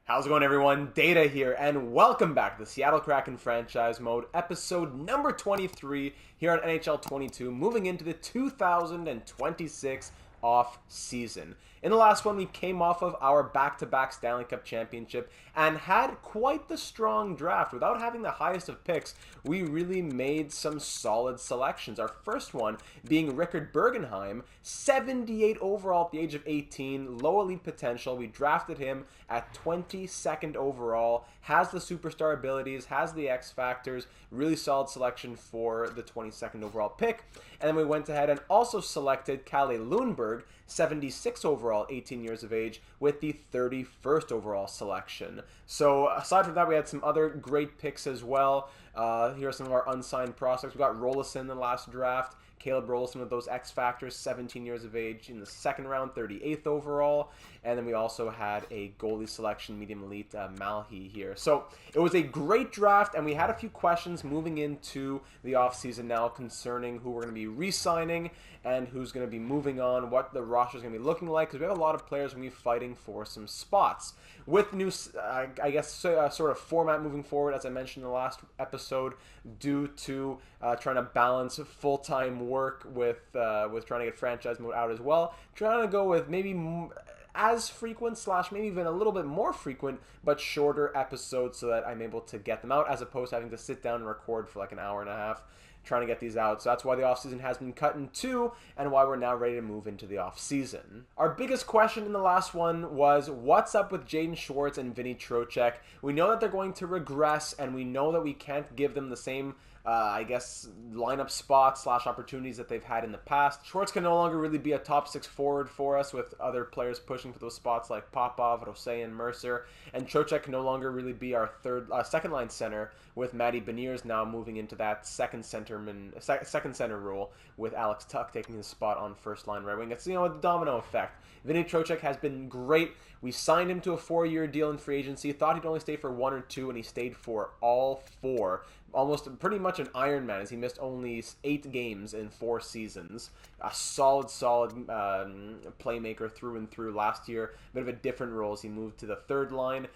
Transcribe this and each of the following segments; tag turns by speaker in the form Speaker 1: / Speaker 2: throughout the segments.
Speaker 1: How's it going, everyone? Data here, and welcome back to the Seattle Kraken franchise mode, episode number 23 here on NHL 22, moving into the 2026 off season. In the last one, we came off of our back-to-back Stanley Cup championship and had quite the strong draft. Without having the highest of picks, we really made some solid selections. Our first one being Rickard Bergenheim, 78 overall at the age of 18, low elite potential. We drafted him at 22nd overall, has the superstar abilities, has the X factors, really solid selection for the 22nd overall pick. And then we went ahead and also selected Kalle Lundberg, 76 overall, 18 years of age, with the 31st overall selection. So aside from that, we had some other great picks as well. Here are some of our unsigned prospects. We got Rolison in the last draft. Caleb Rolison with those X factors, 17 years of age in the second round, 38th overall. And then we also had a goalie selection, medium elite, Malhi here. So it was a great draft, and we had a few questions moving into the offseason now concerning who we're going to be re-signing and who's going to be moving on, what the roster is going to be looking like, because we have a lot of players going to be fighting for some spots. With new, sort of format moving forward, as I mentioned in the last episode, due to trying to balance full-time work with trying to get franchise mode out as well, trying to go with maybe as frequent / maybe even a little bit more frequent but shorter episodes so that I'm able to get them out as opposed to having to sit down and record for like an hour and a half trying to get these out. So that's why the offseason has been cut in two and why we're now ready to move into the offseason. Our biggest question in the last one was what's up with Jaden Schwartz and Vinny Trocheck. We know that they're going to regress, and we know that we can't give them the same lineup spots / opportunities that they've had in the past. Schwartz can no longer really be a top 6 forward for us with other players pushing for those spots like Popov, Rosé, and Mercer. And Trocheck can no longer really be our second line center with Matty Beniers now moving into that second center role with Alex Tuch taking his spot on first line right wing. It's, a domino effect. Vinny Trocheck has been great. We signed him to a 4-year deal in free agency. Thought he'd only stay for 1 or 2, and he stayed for all 4. Almost pretty much an Iron Man, as he missed only 8 games in 4 seasons. A solid playmaker through and through last year. A bit of a different role as he moved to the third line.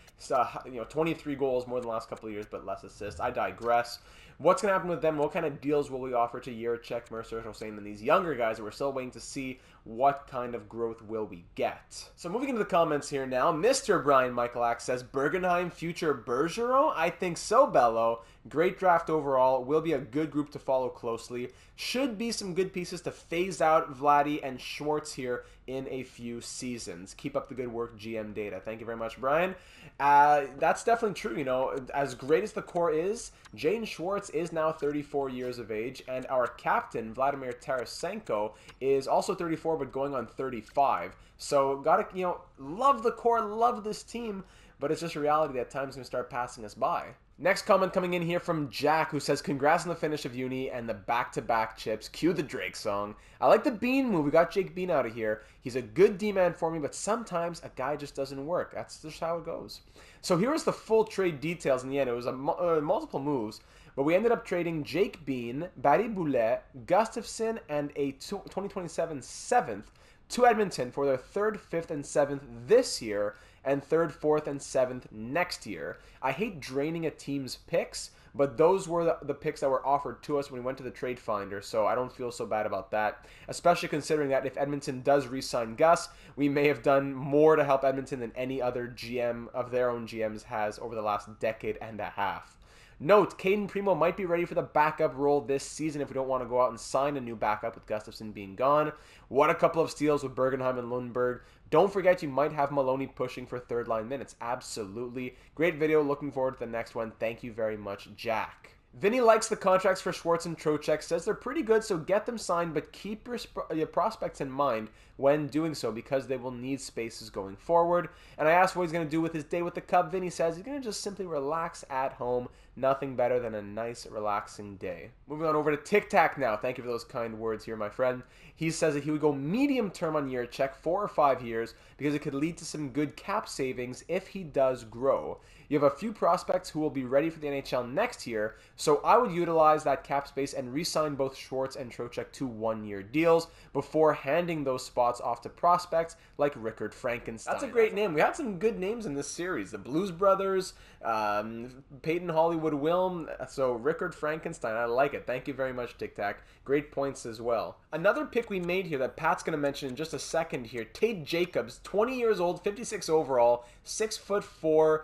Speaker 1: 23 goals more than the last couple of years, but less assists. I digress. What's going to happen with them? What kind of deals will we offer to Jiricek, Mercer, Hossein, and these younger guys that we're still waiting to see what kind of growth will we get? So moving into the comments here now, Mr. Brian Michaelac says, Bergenheim, future Bergeron? I think so, Bello. Great draft overall. Will be a good group to follow closely. Should be some good pieces to phase out Vladdy and Schwartz here in a few seasons. Keep up the good work, GM Data. Thank you very much, Brian. That's definitely true. As great as the core is, Jaden Schwartz is now 34 years of age, and our captain, Vladimir Tarasenko, is also 34, but going on 35. So, gotta, love the core, love this team, but it's just a reality that time's gonna start passing us by. Next comment coming in here from Jack, who says, congrats on the finish of uni and the back-to-back chips. Cue the Drake song. I like the Bean move. We got Jake Bean out of here. He's a good D-man for me, but sometimes a guy just doesn't work. That's just how it goes. So here's the full trade details in the end. It was multiple moves, but we ended up trading Jake Bean, Barry Boulet, Gustafsson, and a 2027 7th to Edmonton for their 3rd, 5th, and 7th this year, and 3rd, 4th, and 7th next year. I hate draining a team's picks, but those were the picks that were offered to us when we went to the trade finder, so I don't feel so bad about that, especially considering that if Edmonton does re-sign Gus, we may have done more to help Edmonton than any other GM of their own GMs has over the last decade and a half. Note, Caden Primo might be ready for the backup role this season if we don't want to go out and sign a new backup with Gustafsson being gone. What a couple of steals with Bergenheim and Lundberg. Don't forget you might have Maloney pushing for 3rd line minutes. Absolutely. Great video. Looking forward to the next one. Thank you very much, Jack. Vinny likes the contracts for Schwartz and Trocheck, says they're pretty good, so get them signed, but keep your prospects in mind when doing so because they will need spaces going forward. And I asked what he's going to do with his day with the Cub. Vinny says he's going to just simply relax at home, Nothing better than a nice, relaxing day. Moving on over to Tic Tac now. Thank you for those kind words here, my friend. He says that he would go medium term on year check, 4 or 5 years, because it could lead to some good cap savings if he does grow. You have a few prospects who will be ready for the NHL next year, so I would utilize that cap space and re-sign both Schwartz and Trocheck to 1-year deals before handing those spots off to prospects like Rickard Frankenstein. That's a great name. We had some good names in this series. The Blues Brothers, Peyton Hollywood Wilm, so Rickard Frankenstein. I like it. Thank you very much, Tic Tac. Great points as well. Another pick we made here that Pat's going to mention in just a second here, Tate Jacobs, 20 years old, 56 overall, 6'4",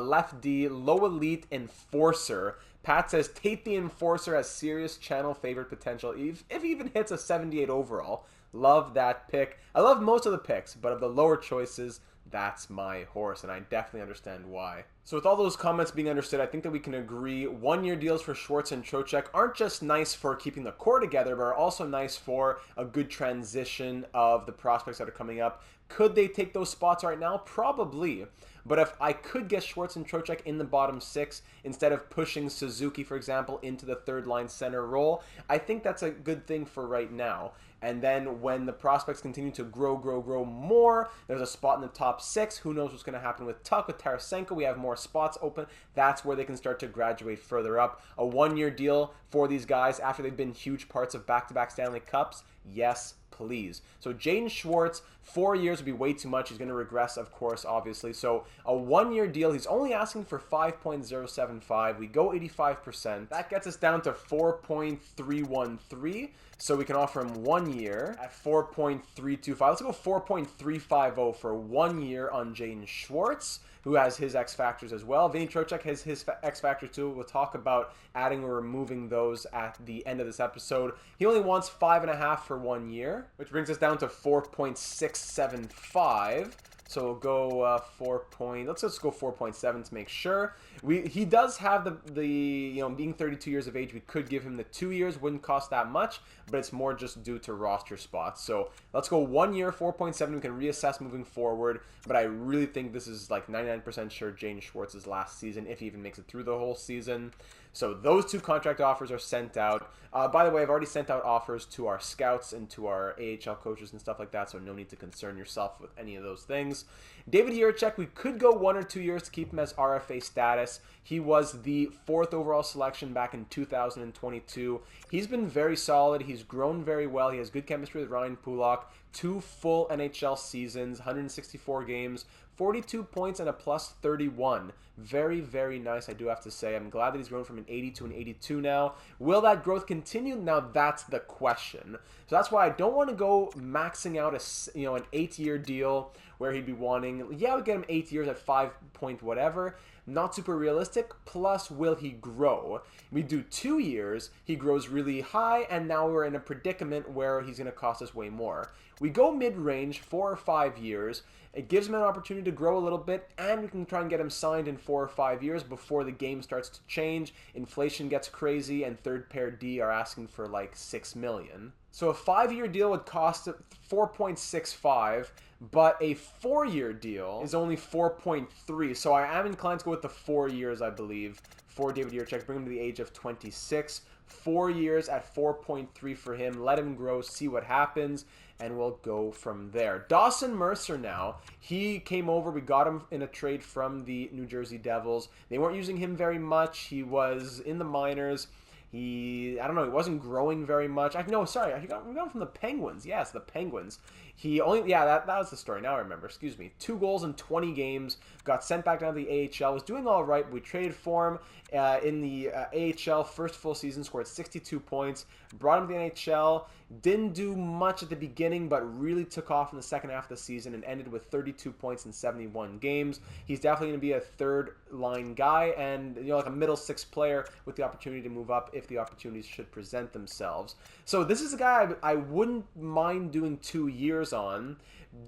Speaker 1: left D, low elite enforcer. Pat says Tate the Enforcer has serious channel favorite potential if he even hits a 78 overall. Love that pick. I love most of the picks, but of the lower choices, that's my horse, and I definitely understand why. So with all those comments being understood, I think that we can agree 1-year deals for Schwartz and Trocheck aren't just nice for keeping the core together, but are also nice for a good transition of the prospects that are coming up. Could they take those spots right now? Probably. But if I could get Schwartz and Trocheck in the bottom 6 instead of pushing Suzuki, for example, into the third-line center role, I think that's a good thing for right now. And then when the prospects continue to grow more, there's a spot in the top 6. Who knows what's going to happen with Tuck, with Tarasenko. We have more spots open. That's where they can start to graduate further up. A 1-year deal for these guys after they've been huge parts of back-to-back Stanley Cups? Yes, please. So Jaden Schwartz, 4 years would be way too much. He's going to regress, of course, obviously. So a 1-year deal, he's only asking for 5.075. We go 85%. That gets us down to 4.313. So we can offer him 1 year at 4.325. Let's go 4.350 for 1 year on Jaden Schwartz, who has his X factors as well. Vinny Trocheck has his X factors too. We'll talk about adding or removing those at the end of this episode. He only wants 5.5 for 1 year, which brings us down to 4.675. So we'll go let's just go 4.7 to make sure. He does have the being 32 years of age, we could give him the 2 years, wouldn't cost that much, but it's more just due to roster spots. So let's go 1 year, 4.7. We can reassess moving forward, but I really think this is like 99% sure Jaden Schwartz's last season, if he even makes it through the whole season. So those 2 contract offers are sent out. By the way, I've already sent out offers to our scouts and to our AHL coaches and stuff like that, so no need to concern yourself with any of those things. David Jiricek, we could go 1 or 2 years to keep him as RFA status. He was the 4th overall selection back in 2022. He's been very solid. He's grown very well. He has good chemistry with Ryan Pulock. 2 full NHL seasons, 164 games, 42 points and a plus 31. Very, very nice, I do have to say. I'm glad that he's grown from an 80 to an 82 now. Will that growth continue? Now that's the question. So that's why I don't want to go maxing out an 8-year deal where he'd be wanting, we'll get him 8 years at 5 point whatever. Not super realistic. Plus, will he grow? We do 2 years, he grows really high, and now we're in a predicament where he's going to cost us way more. We go mid-range, 4 or 5 years. It gives him an opportunity to grow a little bit, and we can try and get him signed in 4 or 5 years before the game starts to change, inflation gets crazy, and third pair D are asking for like $6 million. So a 5-year deal would cost 4.65, but a 4-year deal is only 4.3. So I am inclined to go with the 4 years, I believe, for David Jiricek. Bring him to the age of 26. 4 years at 4.3 for him. Let him grow, see what happens, and we'll go from there. Dawson Mercer now. He came over. We got him in a trade from the New Jersey Devils. They weren't using him very much. He was in the minors. He wasn't growing very much. We got him from the Penguins. Yes, the Penguins. That was the story. Now I remember. Excuse me. 2 goals in 20 games. Got sent back down to the AHL. Was doing all right. We traded for him in the AHL. First full season, scored 62 points. Brought him to the NHL. Didn't do much at the beginning, but really took off in the second half of the season and ended with 32 points in 71 games. He's definitely going to be a third-line guy and like a middle 6 player with the opportunity to move up if the opportunities should present themselves. So this is a guy I wouldn't mind doing 2 years on,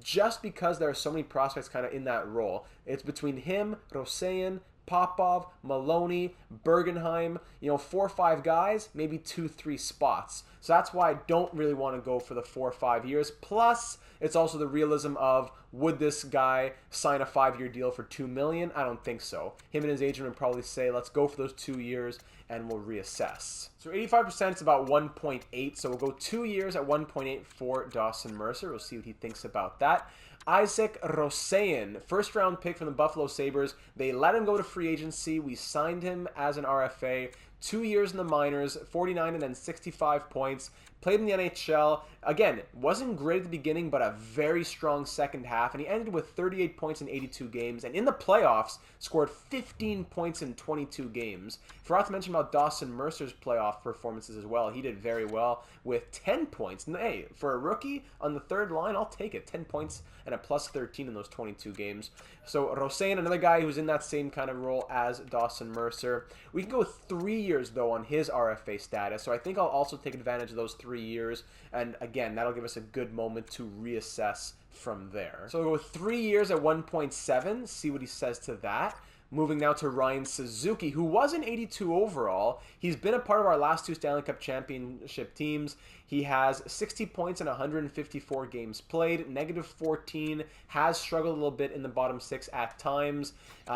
Speaker 1: just because there are so many prospects kind of in that role. It's between him, Roseyan, Popov, Maloney, Bergenheim, 4 or 5 guys, maybe 2, 3 spots. So that's why I don't really want to go for the 4 or 5 years. Plus, it's also the realism of, would this guy sign a 5-year deal for $2 million? I don't think so. Him and his agent would probably say, let's go for those 2 years and we'll reassess. So 85% is about 1.8. So we'll go 2 years at 1.8 for Dawson Mercer. We'll see what he thinks about that. Isaac Roseyan, first round pick from the Buffalo Sabres. They let him go to free agency. We signed him as an RFA. 2 years in the minors, 49 and then 65 points. Played in the NHL. Again, wasn't great at the beginning, but a very strong second half. And he ended with 38 points in 82 games. And in the playoffs, scored 15 points in 22 games. Forgot to mention about Dawson Mercer's playoff performances as well. He did very well with 10 points. And hey, for a rookie on the third line, I'll take it. 10 points and a plus 13 in those 22 games. So Roseyan, another guy who's in that same kind of role as Dawson Mercer. We can go with 3 years, though, on his RFA status. So I think I'll also take advantage of those 3 years. And again, that'll give us a good moment to reassess from there. So we'll go with 3 years at 1.7, see what he says to that. Moving now to Ryan Suzuki, who was an 82 overall. He's been a part of our last 2 Stanley Cup championship teams. He has 60 points in 154 games played, -14, has struggled a little bit in the bottom 6 at times.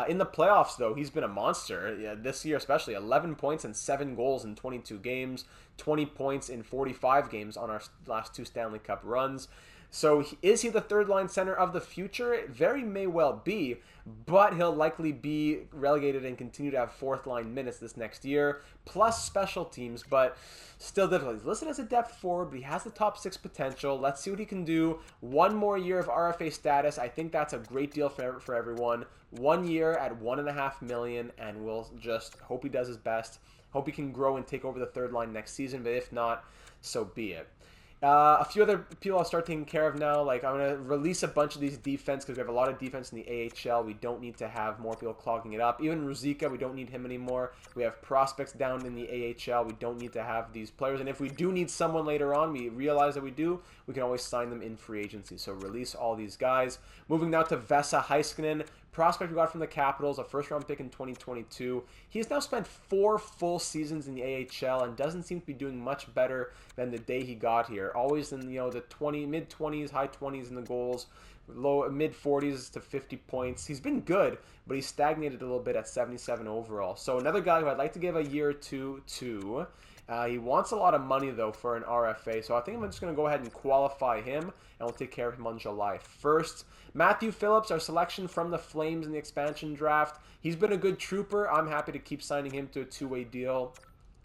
Speaker 1: In the playoffs, though, he's been a monster. This year especially, 11 points and 7 goals in 22 games, 20 points in 45 games on our last 2 Stanley Cup runs. So is he the third line center of the future? It very may well be, but he'll likely be relegated and continue to have fourth line minutes this next year, plus special teams, but still difficult. He's listed as a depth forward, but he has the top 6 potential. Let's see what he can do. 1 more year of RFA status. I think that's a great deal for everyone. 1 year at $1.5 million, and we'll just hope he does his best. Hope he can grow and take over the third line next season, but if not, so be it. A few other people I'll start taking care of now. Like, I'm going to release a bunch of these defense because we have a lot of defense in the AHL. We don't need to have more people clogging it up. Even Ruzicka, we don't need him anymore. We have prospects down in the AHL. We don't need to have these players. And if we do need someone later on, we realize that we do, we can always sign them in free agency. So release all these guys. Moving now to Vesa Heiskanen. Prospect we got from the Capitals, a first-round pick in 2022. He's now spent 4 full seasons in the AHL and doesn't seem to be doing much better than the day he got here. Always in the mid-20s, high 20s in the goals, low mid-40s to 50 points. He's been good, but he's stagnated a little bit at 77 overall. So another guy who I'd like to give a year or two to. He wants a lot of money, though, for an RFA, so I think I'm just going to go ahead and qualify him, and we'll take care of him on July 1st. Matthew Phillips, our selection from the Flames in the expansion draft. He's been a good trooper. I'm happy to keep signing him to a 2-way deal.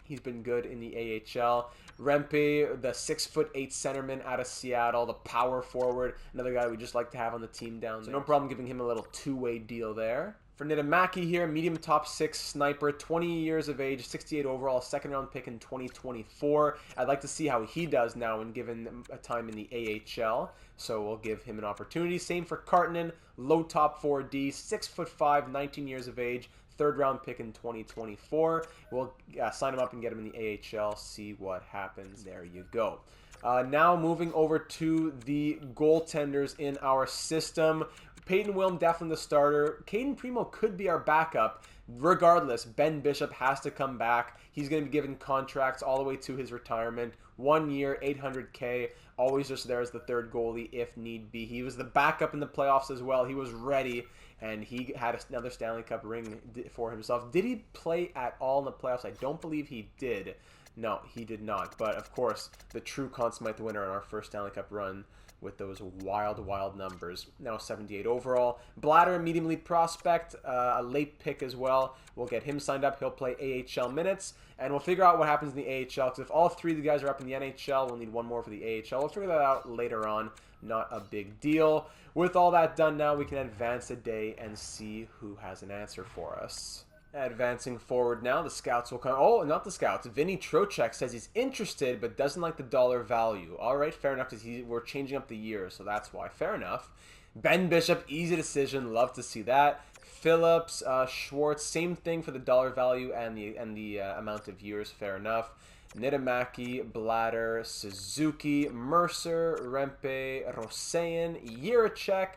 Speaker 1: He's been good in the AHL. Rempe, the 6'8" centerman out of Seattle, the power forward, another guy we just like to have on the team down there. So no problem giving him a little 2-way deal there. For Niittymaki here, medium top 6 sniper, 20 years of age, 68 overall, second-round pick in 2024. I'd like to see how he does now when given a time in the AHL, so we'll give him an opportunity. Same for Kartinen, low top 4D, 6'5", 19 years of age, third-round pick in 2024. We'll sign him up and get him in the AHL, see what happens. There you go. Now moving over to the goaltenders in our system. Peyton Wilm, definitely the starter. Caden Primo could be our backup. Regardless, Ben Bishop has to come back. He's going to be given contracts all the way to his retirement. 1 year, $800K. Always just there as the third goalie if need be. He was the backup in the playoffs as well. He was ready, and he had another Stanley Cup ring for himself. Did he play at all in the playoffs? I don't believe he did. No, he did not. But, of course, the true Conn Smythe winner in our first Stanley Cup run with those wild, wild numbers. Now 78 overall. Bladder, medium elite prospect, a late pick as well. We'll get him signed up. He'll play AHL minutes, and we'll figure out what happens in the AHL, because if all 3 of the guys are up in the NHL, we'll need 1 more for the AHL. We'll figure that out later on. Not a big deal. With all that done now, we can advance a day and see who has an answer for us. Advancing forward now, the scouts will come. Oh, not the scouts. Vinny Trocheck says he's interested but doesn't like the dollar value. All right, fair enough, because we're changing up the year, so that's why. Fair enough. Ben Bishop, easy decision. Love to see that. Phillips, Schwartz, same thing for the dollar value and the amount of years. Fair enough. Niittymaki, Bladder, Suzuki, Mercer, Rempe, Roseyan, Jiricek,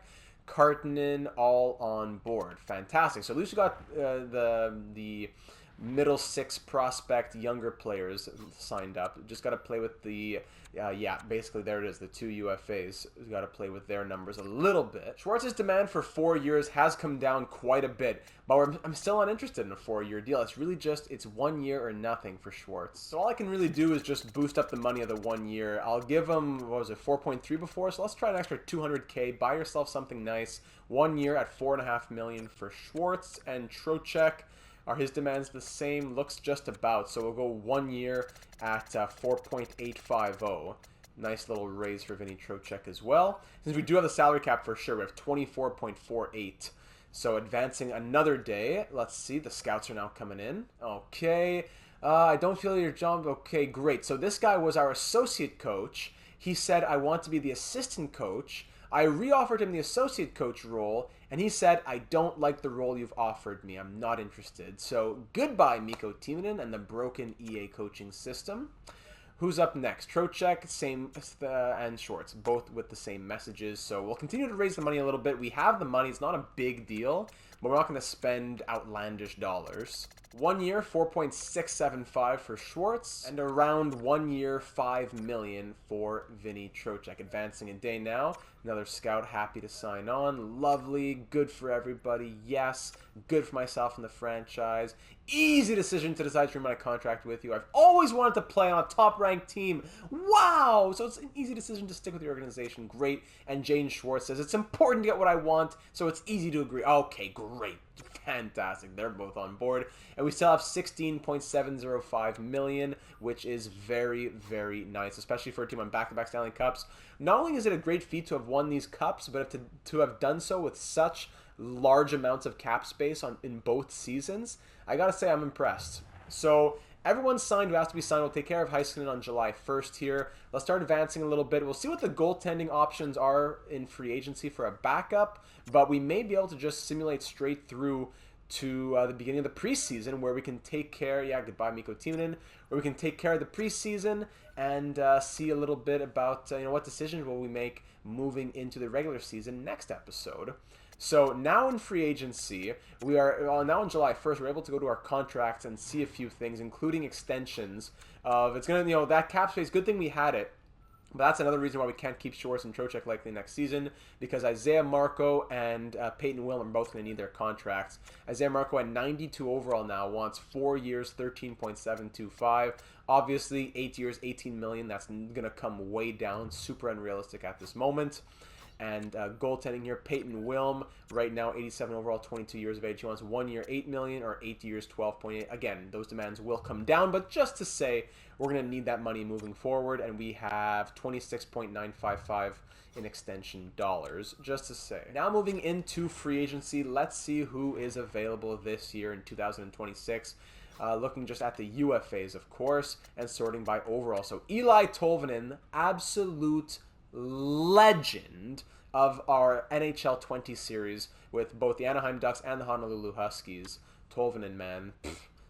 Speaker 1: Kartinen all on board. Fantastic. So at least we got the middle six prospect younger players signed up. Just got to play with the yeah, basically there it is, the 2 UFAs. We've got to play with their numbers a little bit. Schwartz's demand for 4 years has come down quite a bit, but I'm still not interested in a 4-year deal. It's really just, it's 1 year or nothing for Schwartz. So all I can really do is just boost up the money of the 1 year. I'll give him, what was it, 4.3 before? So let's try an extra 200K. Buy yourself something nice. 1 year at $4.5 million for Schwartz. And Trocheck, are his demands the same? Looks just about. So we'll go 1 year at 4.850. Nice little raise for Vinny Trocheck as well. Since we do have the salary cap for sure, we have 24.48. So advancing another day. Let's see. The scouts are now coming in. Okay. I don't feel your job. Okay, great. So this guy was our associate coach. He said, I want to be the assistant coach. I re-offered him the associate coach role, and he said, I don't like the role you've offered me. I'm not interested. So goodbye, Mikko Timonen and the broken EA coaching system. Who's up next? Trocheck, same, and Schwartz, both with the same messages. So we'll continue to raise the money a little bit. We have the money. It's not a big deal, but we're not going to spend outlandish dollars. 1 year, 4.675 for Schwartz, and around 1 year, $5 million for Vinny Trocheck. Advancing a day now. Another scout happy to sign on. Lovely. Good for everybody. Yes. Good for myself and the franchise. Easy decision to decide to renew my contract with you. I've always wanted to play on a top-ranked team. Wow! So it's an easy decision to stick with the organization. Great. And Jane Schwartz says, it's important to get what I want, so it's easy to agree. Okay, great. Fantastic. They're both on board. And we still have 16.705 million, which is very, very nice, especially for a team on back-to-back Stanley Cups. Not only is it a great feat to have won these cups, but to have done so with such large amounts of cap space in both seasons, I gotta say I'm impressed. So everyone's signed who has to be signed. We'll take care of Heiskanen on July 1st here. Let's start advancing a little bit. We'll see what the goaltending options are in free agency for a backup, but we may be able to just simulate straight through to the beginning of the preseason where we can take care, yeah, goodbye Mikko Timonen, where we can take care of the preseason and see a little bit about what decisions will we make moving into the regular season next episode. So now in free agency, we are now on July 1st. We're able to go to our contracts and see a few things, including extensions of it's gonna that cap space. Good thing we had it. But that's another reason why we can't keep Schwartz and Trocheck likely next season, because Isaiah Marco and Peyton Will are both going to need their contracts. Isaiah Marco at 92 overall now wants 4 years, 13.725. Obviously, 8 years, 18 million. That's going to come way down. Super unrealistic at this moment. And goaltending here, Peyton Wilm, right now 87 overall, 22 years of age. He wants 1 year, 8 million, or 8 years, 12.8. Again, those demands will come down, but just to say, we're going to need that money moving forward, and we have 26.955 in extension dollars, just to say. Now moving into free agency, let's see who is available this year in 2026. Looking just at the UFAs, of course, and sorting by overall. So Eli Tolvanen, absolute legend of our NHL 20 series with both the Anaheim Ducks and the Honolulu Huskies. Tolvanen, man.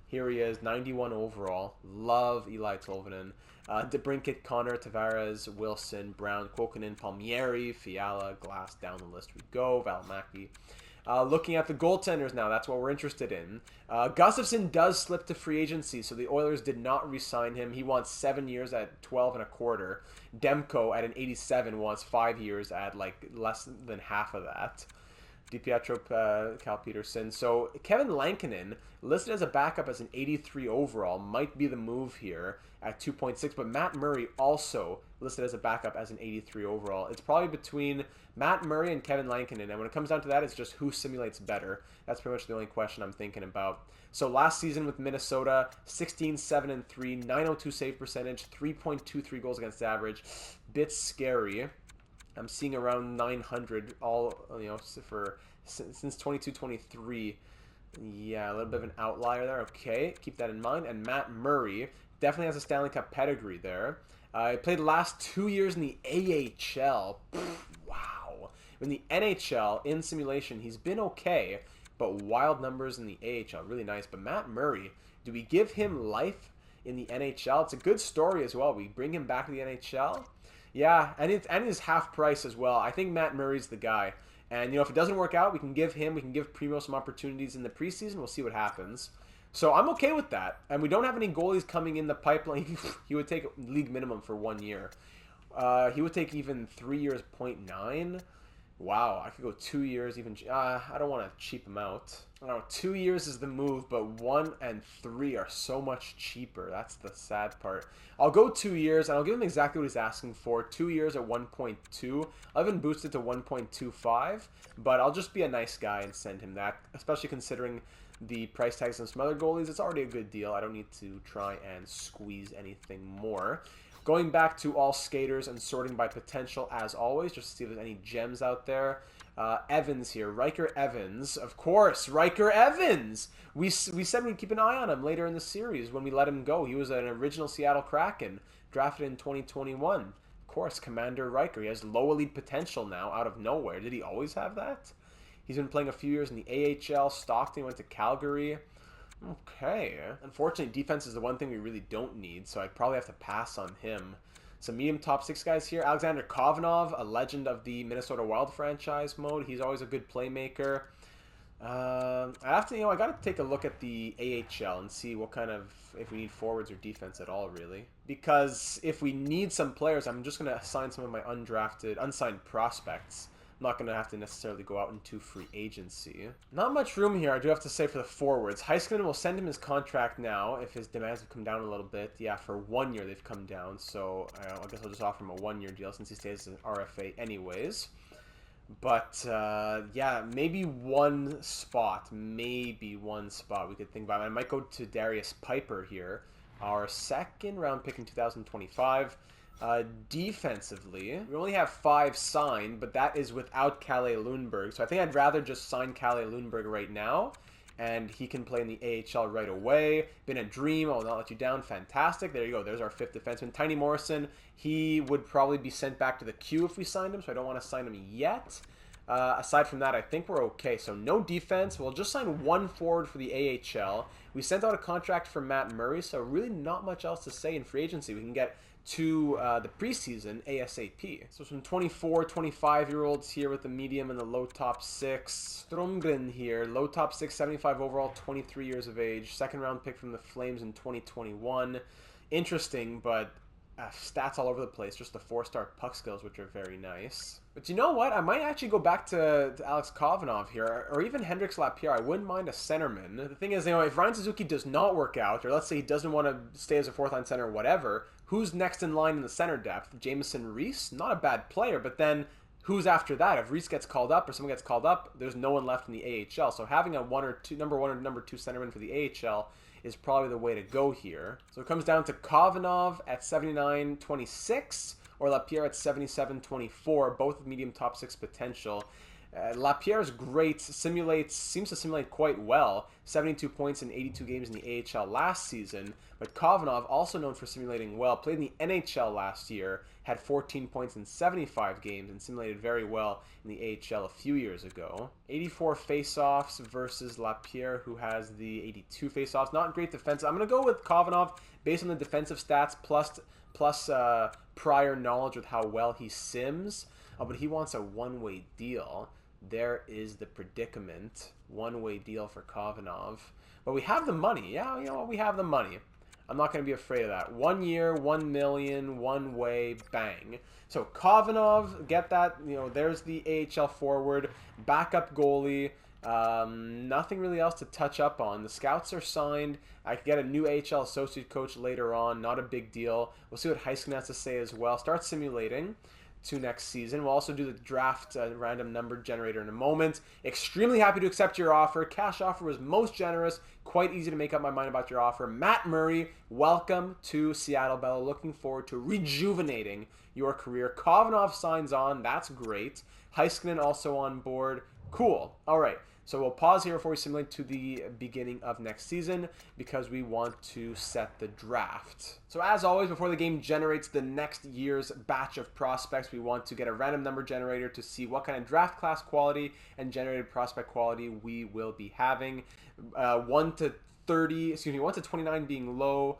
Speaker 1: Here he is, 91 overall. Love Eli Tolvanen. DeBrincat, Connor, Tavares, Wilson, Brown, Kokkonen, Palmieri, Fiala, Glass, down the list we go. Valimaki. Looking at the goaltenders now, that's what we're interested in. Gustafsson does slip to free agency, so the Oilers did not re-sign him. He wants 7 years at 12.25. Demko at an 87 wants 5 years at like less than half of that. DiPietro, Cal Peterson. So Kevin Lankinen, listed as a backup as an 83 overall, might be the move here at 2.6. But Matt Murray also listed as a backup as an 83 overall. It's probably between Matt Murray and Kevin Lankinen. And when it comes down to that, it's just who simulates better. That's pretty much the only question I'm thinking about. So last season with Minnesota, 16-7-3, 902 save percentage, 3.23 goals against average. Bit scary. I'm seeing around 900 all, for since 22-23. Yeah, a little bit of an outlier there. Okay, keep that in mind. And Matt Murray definitely has a Stanley Cup pedigree there. He played the last 2 years in the AHL. Wow. In the NHL, in simulation, he's been okay, but wild numbers in the AHL. Really nice. But Matt Murray, do we give him life in the NHL? It's a good story as well. We bring him back to the NHL. Yeah, and his half price as well. I think Matt Murray's the guy. And if it doesn't work out, we can give Primo some opportunities in the preseason. We'll see what happens. So I'm okay with that. And we don't have any goalies coming in the pipeline. He would take league minimum for 1 year. He would take even 3 years, 0.9. Wow, I could go 2 years even. I don't want to cheap him out. I don't know, 2 years is the move, but 1 and 3 are so much cheaper. That's the sad part. I'll go 2 years, and I'll give him exactly what he's asking for. 2 years at 1.2. I'll even boost it to 1.25, but I'll just be a nice guy and send him that, especially considering the price tags on some other goalies. It's already a good deal. I don't need to try and squeeze anything more. Going back to all skaters and sorting by potential as always, just to see if there's any gems out there. Evans here, Riker Evans. Of course, Riker Evans! We said we'd keep an eye on him later in the series when we let him go. He was an original Seattle Kraken, drafted in 2021. Of course, Commander Riker. He has low elite potential now out of nowhere. Did he always have that? He's been playing a few years in the AHL. Stockton went to Calgary. Okay. Unfortunately, defense is the one thing we really don't need, so I'd probably have to pass on him. Some medium top 6 guys here. Alexander Kovanov, a legend of the Minnesota Wild franchise mode. He's always a good playmaker. I have to, I got to take a look at the AHL and see what kind of, if we need forwards or defense at all, really. Because if we need some players, I'm just going to assign some of my unsigned prospects. I'm not going to have to necessarily go out into free agency. Not much room here, I do have to say, for the forwards. Heiskanen will send him his contract now if his demands have come down a little bit. Yeah, for 1 year they've come down, so I guess I'll just offer him a 1 year deal since he stays as an RFA anyways. But, yeah, maybe one spot we could think about. I might go to Darius Piper here, our second round pick in 2025. Defensively, we only have 5 signed, but that is without Kalle Lundberg. So I think I'd rather just sign Kalle Lundberg right now, and he can play in the AHL right away. Been a dream. I will not let you down. Fantastic. There you go. There's our 5th defenseman. Tiny Morrison, he would probably be sent back to the queue if we signed him, so I don't want to sign him yet. Aside from that, I think we're okay. So no defense. We'll just sign 1 forward for the AHL. We sent out a contract for Matt Murray, so really not much else to say in free agency. We can get to the preseason ASAP. So some 24, 25-year-olds here with the medium and the low top 6. Stromgren here, low top 6, 75 overall, 23 years of age. 2nd round pick from the Flames in 2021. Interesting, but stats all over the place. Just the 4-star puck skills, which are very nice. But you know what? I might actually go back to Alex Kovanov here, or even Hendrix Lapierre. I wouldn't mind a centerman. The thing is, if Ryan Suzuki does not work out, or let's say he doesn't want to stay as a 4th-line center or whatever, who's next in line in the center depth? Jamison Reese? Not a bad player, but then who's after that? If Reese gets called up or someone gets called up, there's no one left in the AHL. So having a number 1 or number 2 centerman for the AHL is probably the way to go here. So it comes down to Kovanov at 79.26 or Lapierre at 77.24, both with medium top 6 potential. Lapierre's great, seems to simulate quite well. 72 points in 82 games in the AHL last season, but Kovanov, also known for simulating well, played in the NHL last year, had 14 points in 75 games, and simulated very well in the AHL a few years ago. 84 faceoffs versus Lapierre, who has the 82 faceoffs. Not great defense. I'm going to go with Kovanov based on the defensive stats plus prior knowledge with how well he sims. But he wants a one-way deal. There is the predicament. One-way deal for Kovanov. But we have the money. Yeah, you know what? We have the money. I'm not going to be afraid of that. 1 year, 1 million, one way, bang. So Kovanov, get that. There's the AHL forward, backup goalie. Nothing really else to touch up on. The scouts are signed. I could get a new AHL associate coach later on. Not a big deal. We'll see what Heiskanen has to say as well. Start simulating to next season. We'll also do the draft random number generator in a moment. Extremely happy to accept your offer. Cash offer was most generous. Quite easy to make up my mind about your offer. Matt Murray, welcome to Seattle Bella. Looking forward to rejuvenating your career. Kovanov signs on. That's great. Heiskanen also on board. Cool. All right. So we'll pause here before we simulate to the beginning of next season because we want to set the draft. So as always, before the game generates the next year's batch of prospects, we want to get a random number generator to see what kind of draft class quality and generated prospect quality we will be having. 1 to 29 being low,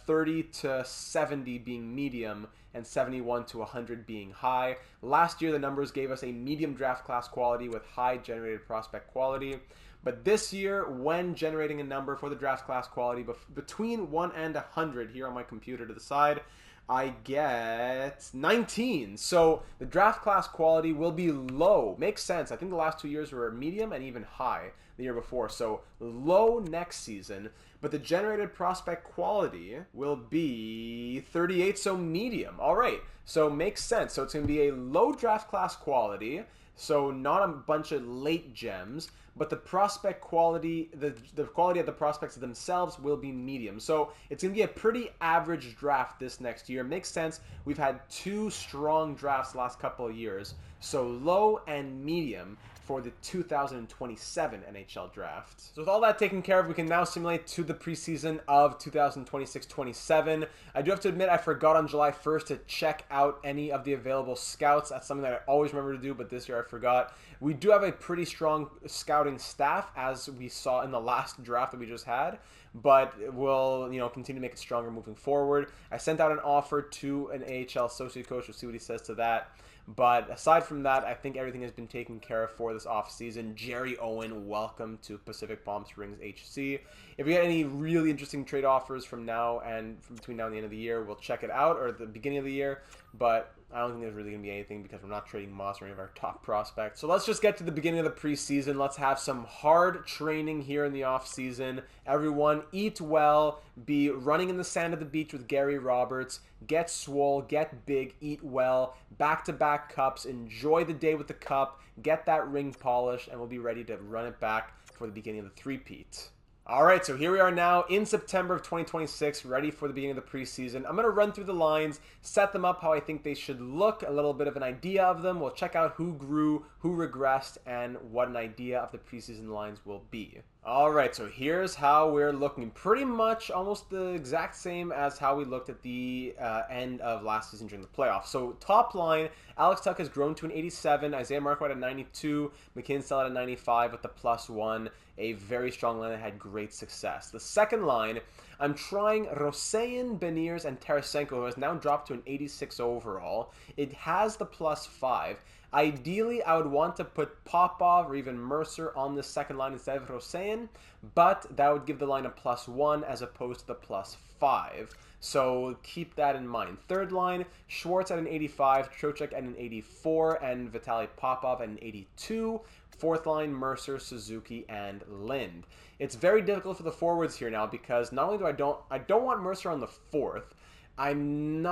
Speaker 1: 30 to 70 being medium, and 71 to 100 being high. Last year, the numbers gave us a medium draft class quality with high generated prospect quality. But this year, when generating a number for the draft class quality between 1 and 100 here on my computer to the side, I get 19. So the draft class quality will be low. Makes sense. I think the last 2 years were medium and even high the year before. So low next season. But the generated prospect quality will be 38, so medium. All right. So makes sense. So it's going to be a low draft class quality. So not a bunch of late gems, but the prospect quality, the quality of the prospects themselves will be medium. So it's going to be a pretty average draft this next year. Makes sense. We've had 2 strong drafts the last couple of years. So low and medium for the 2027 NHL draft. So with all that taken care of, we can now simulate to the preseason of 2026-27. I do have to admit I forgot on July 1st to check out any of the available scouts. That's something that I always remember to do, but this year I forgot. We do have a pretty strong scouting staff, as we saw in the last draft that we just had, but we'll continue to make it stronger moving forward. I sent out an offer to an AHL associate coach. We'll see what he says to that. But aside from that, I think everything has been taken care of for this offseason. Jerry Owen, welcome to Pacific Palm Springs HC. If we get any really interesting trade offers from now and between now and the end of the year, we'll check it out, or at the beginning of the year. But I don't think there's really going to be anything because we're not trading Moss or any of our top prospects. So let's just get to the beginning of the preseason. Let's have some hard training here in the offseason. Everyone eat well, be running in the sand at the beach with Gary Roberts, get swole, get big, eat well, back-to-back cups, enjoy the day with the cup, get that ring polished, and we'll be ready to run it back for the beginning of the three-peat. All right, so here we are now in September of 2026, ready for the beginning of the preseason. I'm going to run through the lines, set them up how I think they should look, a little bit of an idea of them. We'll check out who grew, who regressed, and what an idea of the preseason lines will be. All right, so here's how we're looking. Pretty much almost the exact same as how we looked at the end of last season during the playoffs. So top line, Alex Tuch has grown to an 87, Isaiah Marquardt at 92, McKinnon still at a 95 with the +1. A very strong line that had great success. The second line, I'm trying Roseyan, Beniers, and Tarasenko, who has now dropped to an 86 overall. It has the +5. Ideally, I would want to put Popov or even Mercer on the second line instead of Roseyan, but that would give the line a +1 as opposed to the +5. So keep that in mind. Third line, Schwartz at an 85, Trocheck at an 84, and Vitaly Popov at an 82. Fourth line, Mercer, Suzuki, and Lind. It's very difficult for the forwards here now because not only do I don't want Mercer on the fourth, I'm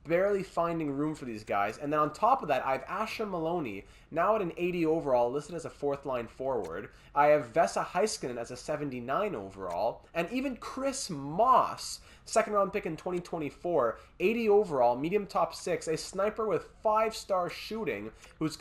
Speaker 1: barely finding room for these guys. And then on top of that, I have Asha Maloney, now at an 80 overall, listed as a fourth line forward. I have Vesa Heiskanen as a 79 overall. And even Chris Moss, second round pick in 2024, 80 overall, medium top 6, a sniper with 5-star shooting,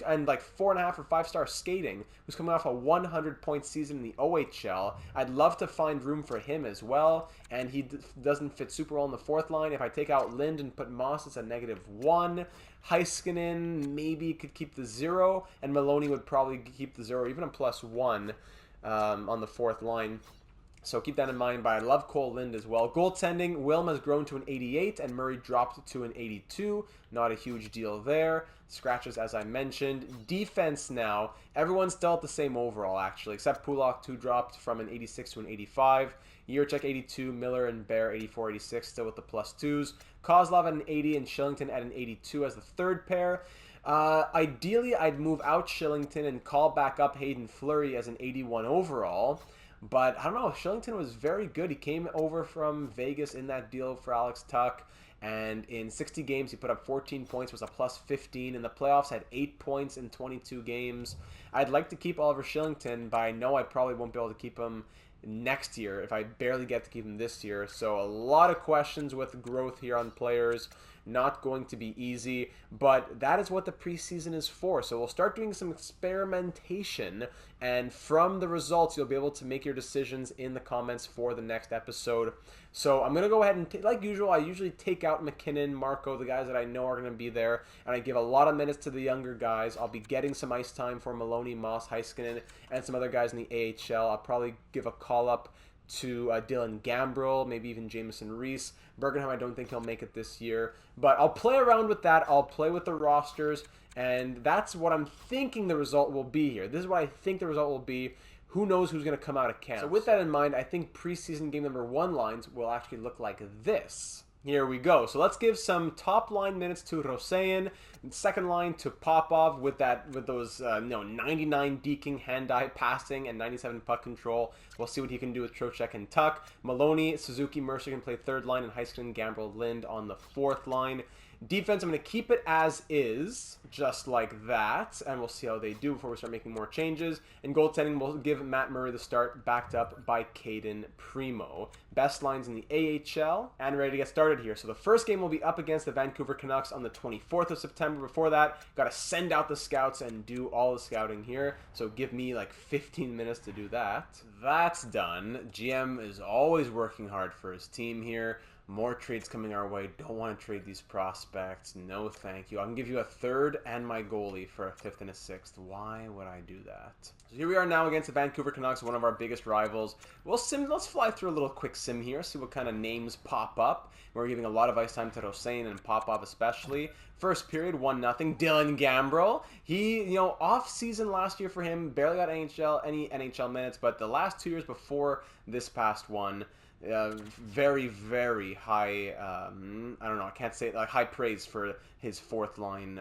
Speaker 1: and like 4.5 or 5-star skating, who's coming off a 100-point season in the OHL. I'd love to find room for him as well, and he doesn't fit super well in the fourth line. If I take out Lind and put Moss, it's a -1. Heiskanen maybe could keep the 0, and Maloney would probably keep the 0, even a +1 on the fourth line. So keep that in mind, but I love Cole Lind as well. Goaltending, Wilm has grown to an 88, and Murray dropped to an 82. Not a huge deal there. Scratches, as I mentioned. Defense now, everyone's still at the same overall, actually, except Pulak, who dropped from an 86 to an 85. Yurchek, 82. Miller and Bear, 84, 86, still with the +2s. Kozlov at an 80, and Shillington at an 82 as the third pair. Ideally, I'd move out Shillington and call back up Hayden Fleury as an 81 overall. But I don't know, Shillington was very good. He came over from Vegas in that deal for Alex Tuch, and in 60 games he put up 14 points, was a +15. In the playoffs, had 8 points in 22 games. I'd like to keep Oliver Shillington, but I know I probably won't be able to keep him next year if I barely get to keep him this year. So a lot of questions with growth here on players. Not going to be easy, but that is what the preseason is for. So we'll start doing some experimentation, and from the results, you'll be able to make your decisions in the comments for the next episode. So I'm going to go ahead and, like usual, I usually take out McKinnon, Marco, the guys that I know are going to be there, and I give a lot of minutes to the younger guys. I'll be getting some ice time for Maloney, Moss, Heiskanen, and some other guys in the AHL. I'll probably give a call-up to Dylan Gambrell, maybe even Jameson Reese. Bergenheim, I don't think he'll make it this year. But I'll play around with that. I'll play with the rosters. And that's what I'm thinking the result will be here. This is what I think the result will be. Who knows who's going to come out of camp? So with that in mind, I think preseason game number 1 lines will actually look like this. Here we go. So let's give some top line minutes to Roseyan, second line to Popov with those 99 deking, hand-eye passing, and 97 puck control. We'll see what he can do with Trocheck and Tuck. Maloney, Suzuki, Mercer can play third line, and Heiskanen, Gambrell, Lind on the fourth line. Defense, I'm going to keep it as is, just like that, and we'll see how they do before we start making more changes. And goaltending, we'll give Matt Murray the start, backed up by Caden Primo. Best lines in the AHL, and ready to get started here. So the first game will be up against the Vancouver Canucks on the 24th of September. Before that, got to send out the scouts and do all the scouting here. So give me like 15 minutes to do that. That's done. GM is always working hard for his team here. More trades coming our way. Don't want to trade these prospects. No, thank you. I can give you a third and my goalie for a fifth and a sixth. Why would I do that? So here we are now against the Vancouver Canucks, one of our biggest rivals. Let's fly through a little quick sim here, see what kind of names pop up. We're giving a lot of ice time to Roseyan and Popov especially. First period, 1-0. Dylan Gambrell. He, off season last year for him, barely got any NHL minutes, but the last 2 years before this past one, very, very high, I don't know, I can't say, like, high praise for his fourth line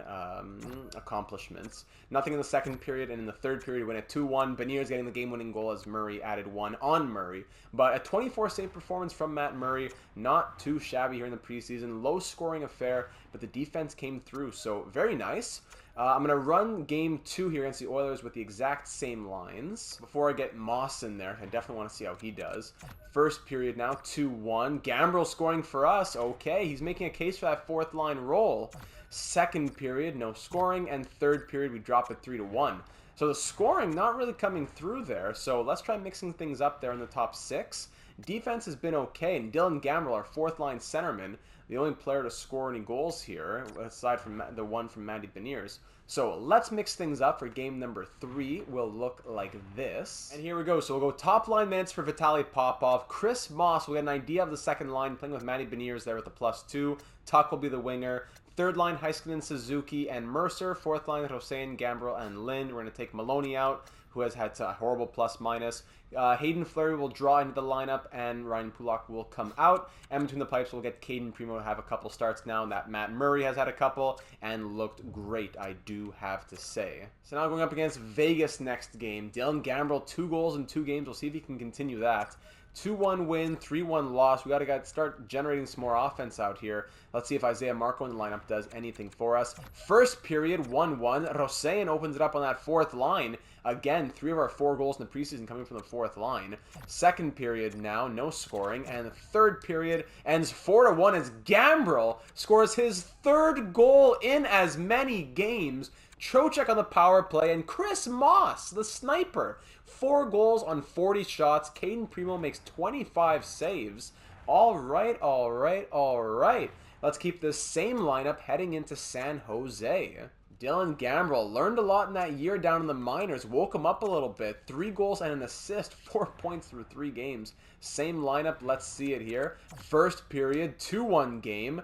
Speaker 1: accomplishments. Nothing in the second period, and in the third period, win at 2-1. Beniers getting the game-winning goal as Murray added one on Murray. But a 24-save performance from Matt Murray, not too shabby here in the preseason. Low-scoring affair, but the defense came through, so very nice. I'm going to run game 2 here against the Oilers with the exact same lines. Before I get Moss in there, I definitely want to see how he does. First period now, 2-1. Gambrell scoring for us. Okay, he's making a case for that fourth line role. Second period, no scoring. And third period, we drop it 3-1. So the scoring not really coming through there. So let's try mixing things up there in the top 6. Defense has been okay. And Dylan Gambrell, our fourth line centerman, the only player to score any goals here, aside from the one from Matty Beniers. So let's mix things up for game number 3. Will look like this. And here we go. So we'll go top line minutes for Vitaly Popov. Chris Moss, we get an idea of the second line, playing with Matty Beniers there with the +2. Tuck will be the winger. Third line, Heiskanen, Suzuki, and Mercer. Fourth line, Roseyan, Gambrell, and Lind. We're going to take Maloney out, who has had a horrible +-. Hayden Fleury will draw into the lineup, and Ryan Pulock will come out. And between the pipes, we'll get Caden Primo to have a couple starts now, and that Matt Murray has had a couple, and looked great, I do have to say. So now going up against Vegas next game. Dylan Gambrell, 2 goals in 2 games. We'll see if he can continue that. 2-1 win, 3-1 loss. We got to start generating some more offense out here. Let's see if Isaiah Marco in the lineup does anything for us. First period, 1-1. Roseyan opens it up on that fourth line. Again, 3 of our 4 goals in the preseason coming from the fourth line. Second period now, no scoring. And the third period ends 4-1 as Gambrell scores his 3rd goal in as many games. Trocheck on the power play, and Chris Moss, the sniper. 4 goals on 40 shots. Caden Primo makes 25 saves. All right. Let's keep this same lineup heading into San Jose. Dylan Gambrell learned a lot in that year down in the minors. Woke him up a little bit. 3 goals and an assist. 4 points through 3 games. Same lineup. Let's see it here. First period, 2-1 game.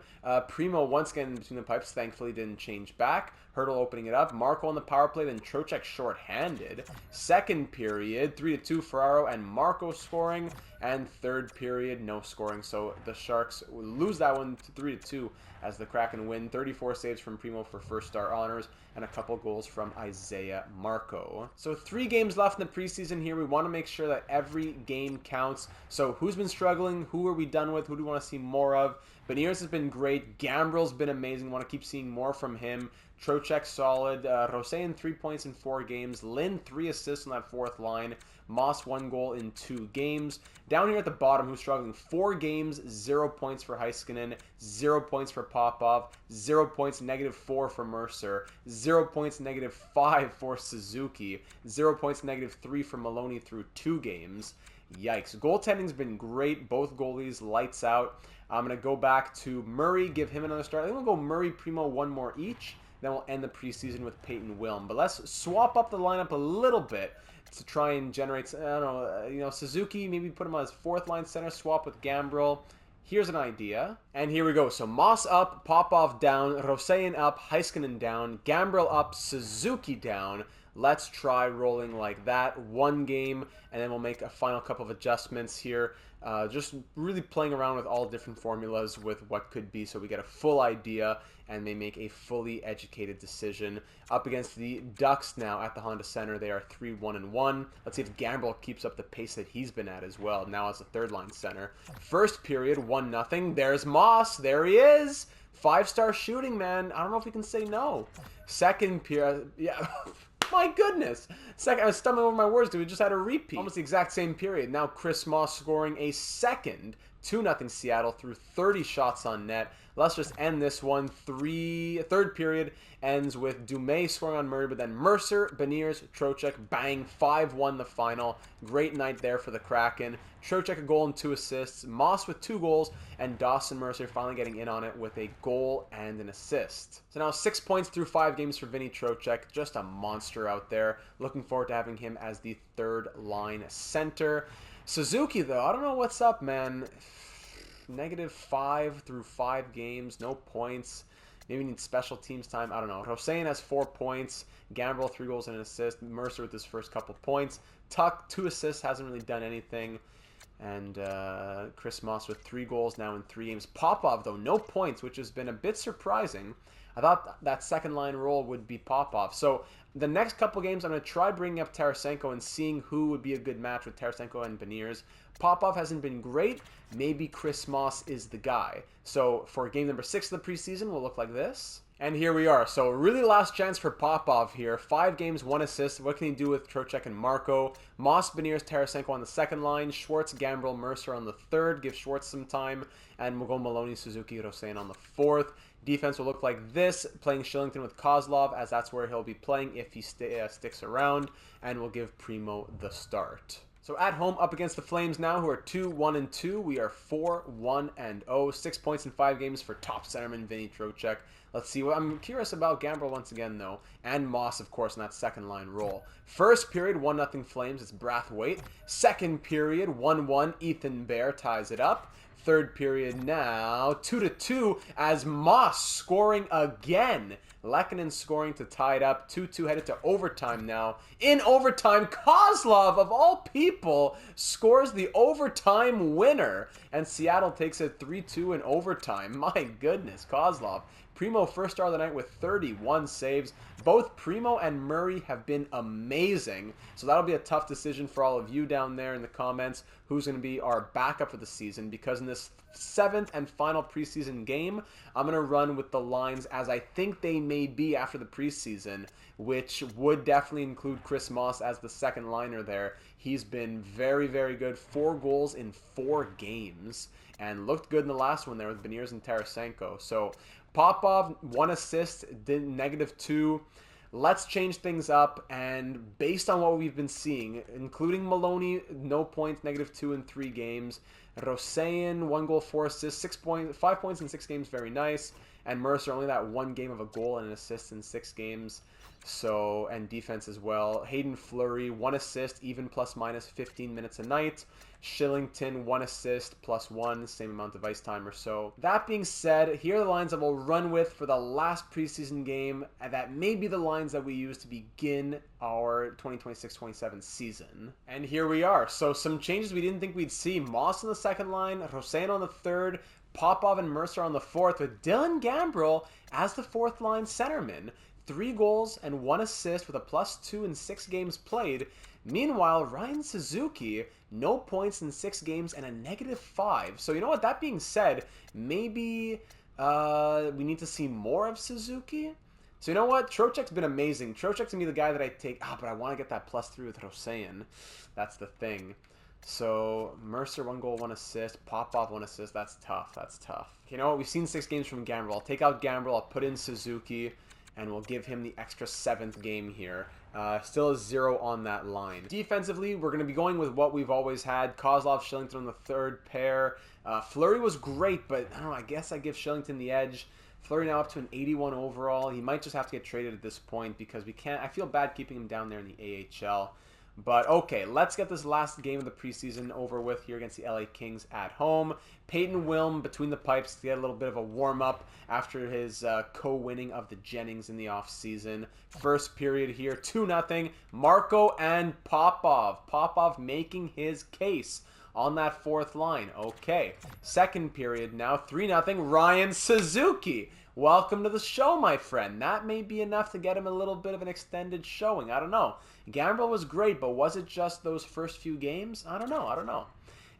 Speaker 1: Primo once again between the pipes. Thankfully didn't change back. Hurdle opening it up. Marco on the power play. Then Trocheck short-handed. Second period, 3-2 Ferraro and Marco scoring. And third period, no scoring. So the Sharks lose that one to 3-2 as the Kraken win. 34 saves from Primo for first star honors, and a couple goals from Isaiah Marco. So 3 games left in the preseason here. We want to make sure that every game counts. So who's been struggling? Who are we done with? Who do we want to see more of? Beniers has been great. Gambrell's been amazing. Want to keep seeing more from him. Trocheck solid. Roseyan 3 points in 4 games. Lind 3 assists on that fourth line. Moss 1 goal in 2 games. Down here at the bottom, who's struggling? 4 games, 0 points for Heiskanen, 0 points for Popov, 0 points, -4 for Mercer, 0 points, -5 for Suzuki, 0 points, -3 for Maloney through 2 games. Yikes. Goaltending's been great. Both goalies, lights out. I'm going to go back to Murray, give him another start. I think we'll go Murray, Primo, 1 more each. Then we'll end the preseason with Peyton Wilm. But let's swap up the lineup a little bit to try and generate, I don't know, Suzuki, maybe put him on his fourth line center, swap with Gambrel. Here's an idea. And here we go. So Moss up, Popov down, Roseyan up, Heiskanen down, Gambrel up, Suzuki down. Let's try rolling like that. One game, and then we'll make a final couple of adjustments here. Just really playing around with all different formulas with what could be so we get a full idea and they make a fully educated decision. Up against the Ducks now at the Honda Center. They are 3-1-1. Let's see if Gambrel keeps up the pace that he's been at as well, now as a third-line center. First period, 1-0. There's Moss. There he is. 5-star shooting, man. I don't know if we can say no. Second period, yeah. My goodness. Second, I was stumbling over my words, dude. We just had a repeat. Almost the exact same period. Now Chris Moss scoring a second 2-0 Seattle through 30 shots on net. Let's just end this one. Third period ends with Dumais scoring on Murray, but then Mercer, Beniers, Trocheck, bang, 5-1 the final. Great night there for the Kraken. Trocheck a goal and 2 assists. Moss with 2 goals, and Dawson Mercer finally getting in on it with a goal and an assist. So now 6 points through 5 games for Vinny Trocheck. Just a monster out there. Looking forward to having him as the third line center. Suzuki, though, I don't know what's up, man. -5 through 5 games, no points. Maybe need special teams time. I don't know. Roseyan has 4 points. Gambrel, 3 goals and an assist. Mercer with his first couple points. Tuck, 2 assists, hasn't really done anything. And Chris Moss with 3 goals now in 3 games. Popov, though, no points, which has been a bit surprising. I thought that second line role would be Popov. So the next couple games, I'm going to try bringing up Tarasenko and seeing who would be a good match with Tarasenko and Beniers. Popov hasn't been great. Maybe Chris Moss is the guy. So for game number 6 of the preseason, we'll look like this. And here we are. So really last chance for Popov here. 5 games, 1 assist. What can he do with Trocheck and Marco? Moss, Beniers, Tarasenko on the second line. Schwartz, Gambrel, Mercer on the third. Give Schwartz some time. And we'll go Maloney, Suzuki, Roseyan on the fourth. Defense will look like this, playing Shillington with Kozlov, as that's where he'll be playing if he sticks around. And we'll give Primo the start. So at home, up against the Flames now, who are 2-1-2. We are 4-1-0. 6 points in 5 games for top centerman Vinny Trocheck. Let's see. What I'm curious about Gambrel once again, though, and Moss, of course, in that second line role. First period, 1-0 Flames. It's Brathwaite. Second period, 1-1. Ethan Bear ties it up. Third period now, 2-2 as Moss scoring again. Lehkonen scoring to tie it up. 2-2 headed to overtime now. In overtime, Kozlov, of all people, scores the overtime winner. And Seattle takes it 3-2 in overtime. My goodness, Kozlov. Primo first star of the night with 31 saves. Both Primo and Murray have been amazing. So that'll be a tough decision for all of you down there in the comments. Who's going to be our backup for the season? Because in this 7th and final preseason game, I'm going to run with the lines as I think they may be after the preseason, which would definitely include Chris Moss as the second liner there. He's been very, very good. 4 goals in 4 games. And looked good in the last one there with Beniers and Tarasenko. So Popov, 1 assist, did -2. Let's change things up, and based on what we've been seeing, including Maloney, no points, -2 in 3 games. Roseyan, 1 goal, 4 assists, 5 points in 6 games, very nice. And Mercer, only that 1 game of a goal and an assist in 6 games. So, and defense as well. Hayden Fleury, 1 assist, even plus/minus 15 minutes a night. Shillington, 1 assist, +1, same amount of ice time or so. That being said, here are the lines that we'll run with for the last preseason game, and that may be the lines that we use to begin our 2026-27 season. And here we are. So some changes we didn't think we'd see. Moss on the second line, Roseyan on the third, Popov and Mercer on the fourth, with Dylan Gambrel as the fourth line centerman. 3 goals and 1 assist with a +2 in 6 games played. Meanwhile, Ryan Suzuki, no points in 6 games and a -5. So you know what? That being said, maybe we need to see more of Suzuki. So you know what? Trocheck's been amazing. Trocheck's going to be the guy that I take. But I want to get that +3 with Roseyan. That's the thing. So Mercer, 1 goal, 1 assist. Popov, 1 assist. That's tough. That's tough. You know what? We've seen 6 games from Gambrel. I'll take out Gambrel. I'll put in Suzuki. And we'll give him the extra 7th game here. Still a 0 on that line. Defensively, we're going to be going with what we've always had. Kozlov, Shillington on the third pair. Fleury was great, but I don't know, I guess I give Shillington the edge. Fleury now up to an 81 overall. He might just have to get traded at this point because we can't. I feel bad keeping him down there in the AHL. But okay, let's get this last game of the preseason over with here against the LA Kings at home. Peyton Wilm between the pipes to get a little bit of a warm-up after his co-winning of the Jennings in the offseason. First period here, 2-0. Marco and Popov. Popov making his case on that fourth line. Okay, second period now, 3-0. Ryan Suzuki. Welcome to the show, my friend. That may be enough to get him a little bit of an extended showing. I don't know. Gambrel was great, but was it just those first few games? I don't know.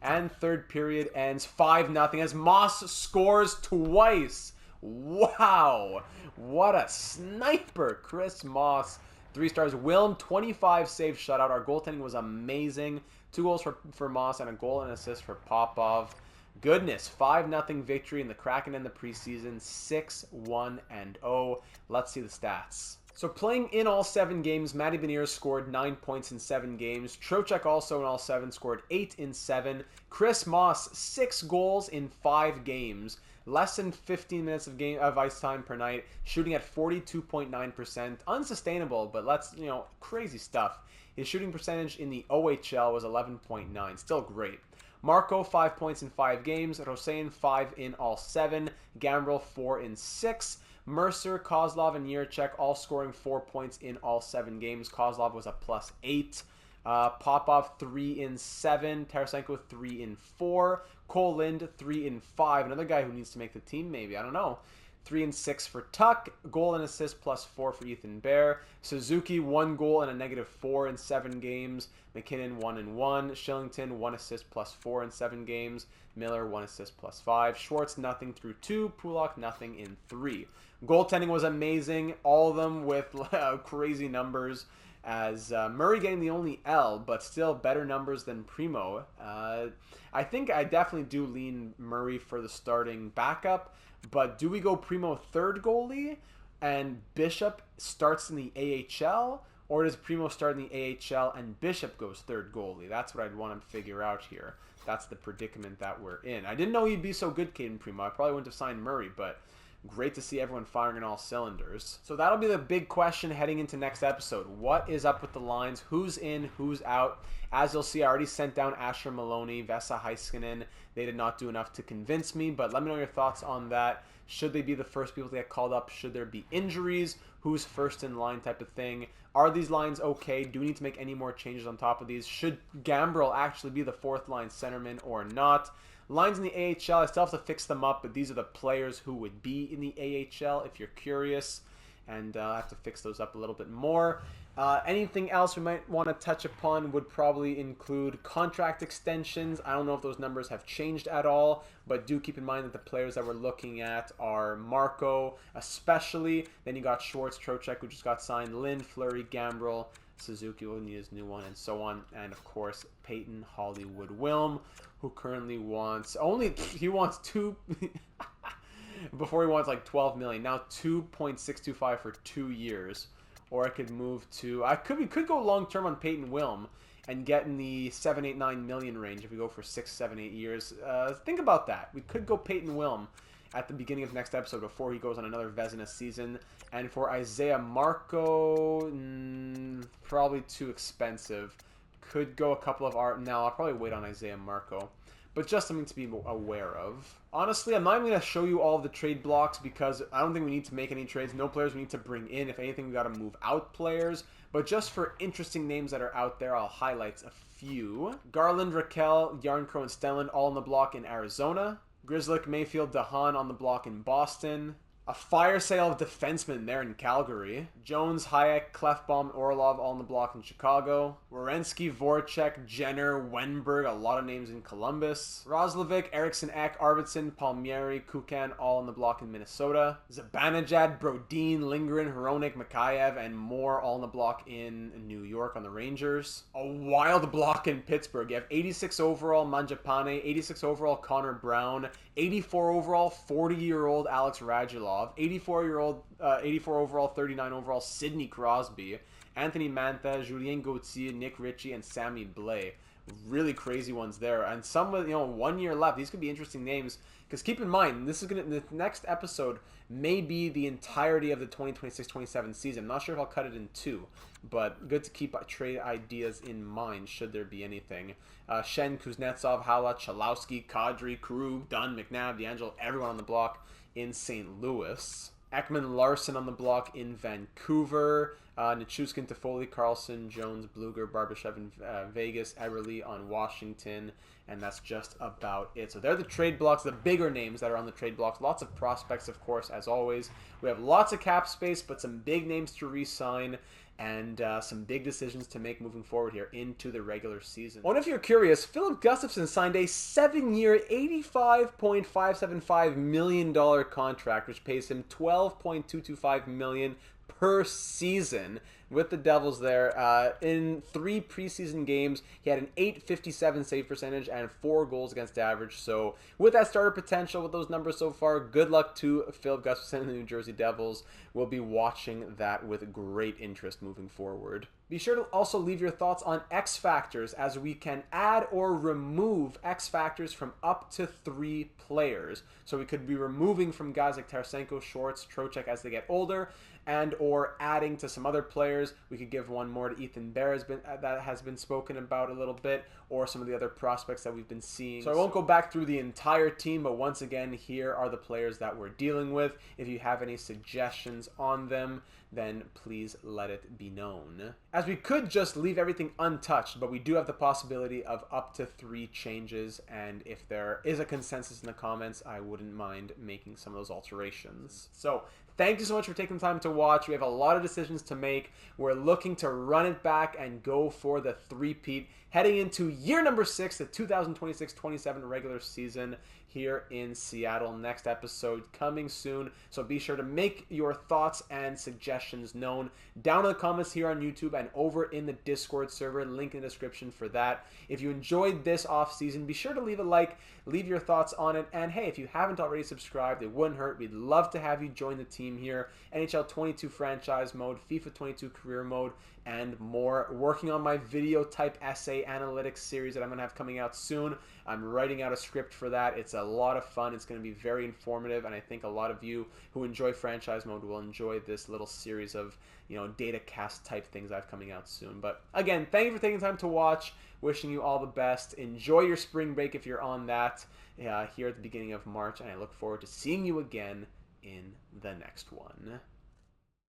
Speaker 1: And third period ends 5-0 as Moss scores twice. Wow. What a sniper. Chris Moss, 3 stars. Wilm, 25 save shutout. Our goaltending was amazing. 2 goals for Moss and a goal and assist for Popov. Goodness, 5-0 victory in the Kraken in the preseason, 6-1-0. Let's see the stats. So playing in all 7 games, Matty Beniers scored 9 points in 7 games. Trocheck also in all 7 scored 8 in 7. Chris Moss, 6 goals in 5 games. Less than 15 minutes of ice time per night. Shooting at 42.9%. Unsustainable, but crazy stuff. His shooting percentage in the OHL was 11.9. Still great. Marco, 5 points in 5 games. Rosein, 5 in all 7. Gambrel, 4 in 6. Mercer, Kozlov, and Yurchek all scoring 4 points in all 7 games. Kozlov was a +8. Popov, 3 in 7. Tarasenko, 3 in 4. Cole Lind, 3 in 5. Another guy who needs to make the team, maybe. I don't know. 3 and 6 for Tuck. Goal and assist +4 for Ethan Bear. Suzuki, 1 goal and a -4 in 7 games. McKinnon, 1 and 1. Shillington, 1 assist +4 in 7 games. Miller, 1 assist +5. Schwartz, nothing through 2. Pulak, nothing in 3. Goaltending was amazing. All of them with crazy numbers. As Murray getting the only L, but still better numbers than Primo. I think I definitely do lean Murray for the starting backup. But do we go Primo third goalie and Bishop starts in the AHL? Or does Primo start in the AHL and Bishop goes third goalie? That's what I'd want to figure out here. That's the predicament that we're in. I didn't know he'd be so good, Caden Primo. I probably wouldn't have signed Murray, but great to see everyone firing on all cylinders. So that'll be the big question heading into next episode. What is up with the lines? Who's in? Who's out? As you'll see, I already sent down Asher Maloney, Vesa Heiskanen. They did not do enough to convince me, but let me know your thoughts on that. Should they be the first people to get called up? Should there be injuries? Who's first in line type of thing? Are these lines okay? Do we need to make any more changes on top of these? Should Gambrel actually be the 4th line centerman or not? Lines in the AHL, I still have to fix them up, but these are the players who would be in the AHL if you're curious. And I have to fix those up a little bit more. Anything else we might want to touch upon would probably include contract extensions. I don't know if those numbers have changed at all, but do keep in mind that the players that we're looking at are Marco, especially. Then you got Schwartz, Trocheck, who just got signed, Lind, Fleury, Gambrel, Suzuki will need his new one, and so on. And of course, Peyton Hollywood Wilm, who currently wants he wants 2 before he wants like 12 million. Now 2.625 for 2 years. Or I could move to we could go long term on Peyton Wilm and get in the 7, 8, 9 million range if we go for 6, 7, 8 years. Think about that. We could go Peyton Wilm at the beginning of next episode before he goes on another Vezina season. And for Isaiah Marco, probably too expensive. Could go a couple of now I'll probably wait on Isaiah Marco. But just something to be aware of. Honestly, I'm not even going to show you all of the trade blocks because I don't think we need to make any trades. No players we need to bring in. If anything, we got to move out players. But just for interesting names that are out there, I'll highlight a few. Garland, Raquel, Yarncrow, and Stellan all on the block in Arizona. Grizzlick, Mayfield, Dahan on the block in Boston. A fire sale of defensemen there in Calgary. Jones, Hayek, Clefbaum, Orlov all on the block in Chicago. Werenski, Voracek, Jenner, Wenberg, a lot of names in Columbus. Roslovic, Eriksson Ek, Arvidsson, Palmieri, Kukan all on the block in Minnesota. Zibanejad, Brodin, Lindgren, Hronik, Mikhaev, and more all on the block in New York on the Rangers. A wild block in Pittsburgh. You have 86 overall Manjapane, 86 overall Connor Brown, 84 overall 40-year-old Alex Radulov, 84 overall 39 overall Sidney Crosby, Anthony Mantha, Julien Gauthier, Nick Ritchie, and Sammy Blais. really crazy ones there, and some with 1 year left. These could be interesting names, because keep in mind the next episode may be the entirety of the 2026-27 season. I'm not sure if I'll cut it in two, but good to keep trade ideas in mind should there be anything. Shen, Kuznetsov, Hala, Chalowski, Kadri, Krug, Dunn, McNabb, D'Angelo, everyone on the block in St. Louis. Ekman Larson on the block in Vancouver. Nichushkin, Toffoli, Carlson, Jones, Bluger, Barbashev in Vegas, Everly on Washington, and that's just about it. So they're the trade blocks, the bigger names that are on the trade blocks. Lots of prospects, of course, as always. We have lots of cap space, but some big names to re-sign, and some big decisions to make moving forward here into the regular season. Well, and if you're curious, Philip Gustafson signed a 7-year, $85.575 million contract, which pays him $12.225 million per season with the Devils there. In 3 preseason games, he had an .857 save percentage and 4 goals against average. So with that starter potential, with those numbers so far, good luck to Philip Gustafson and the New Jersey Devils. We'll be watching that with great interest moving forward. Be sure to also leave your thoughts on X Factors, as we can add or remove X Factors from up to 3 players. So we could be removing from guys like Tarasenko, Schwartz, Trocheck as they get older, and or adding to some other players. We could give one more to Ethan Bear, that has been spoken about a little bit, or some of the other prospects that we've been seeing. So I won't go back through the entire team, but once again, here are the players that we're dealing with. If you have any suggestions on them, then please let it be known. As we could just leave everything untouched, but we do have the possibility of up to 3 changes, and if there is a consensus in the comments, I wouldn't mind making some of those alterations. So thank you so much for taking the time to watch. We have a lot of decisions to make. We're looking to run it back and go for the three-peat, heading into year number 6, the 2026-27 regular season here in Seattle. Next episode coming soon, so be sure to make your thoughts and suggestions known down in the comments here on YouTube and over in the Discord server. Link in the description for that. If you enjoyed this off season, be sure to leave a like, leave your thoughts on it, and hey, if you haven't already subscribed, it wouldn't hurt. We'd love to have you join the team here. NHL 22 franchise mode, FIFA 22 career mode, and more. Working on my video type essay analytics series that I'm gonna have coming out soon. I'm writing out a script for that. It's a lot of fun. It's going to be very informative, and I think a lot of you who enjoy franchise mode will enjoy this little series of data cast type things I have coming out soon. But again, thank you for taking the time to watch. Wishing you all the best. Enjoy your spring break if you're on that here at the beginning of March, and I look forward to seeing you again in the next one.